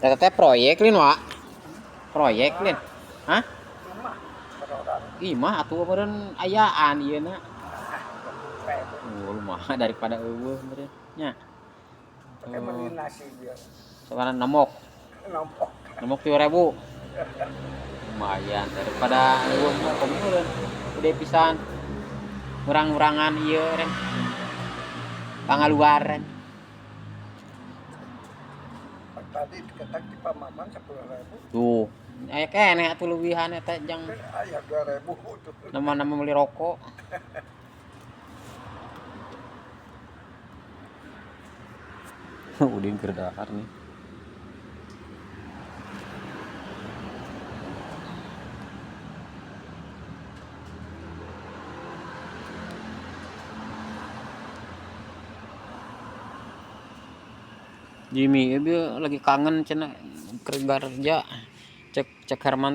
Tete proyek lin wa. Proyek lin. Hah? Ih mah atuh meureun ayaan ieu na. Mah daripada eueuh meureun nya. Pakai beli nasi dia. Sabaran nemok. Nampak. Nemok 3.000. Lumayan daripada eueuh mah meureun. Gede pisan. Urang-urangan ieu ren. Pangaluaran. Tadi diketak di Pamaman 10.000. Tuh, aya keneh atuh leuwihan eta jang Aya 2.000 tuh. nama-nama beli rokok. Udin keur dahar nih. Jimmy, lagi kangen cenah kerja. Cek Herman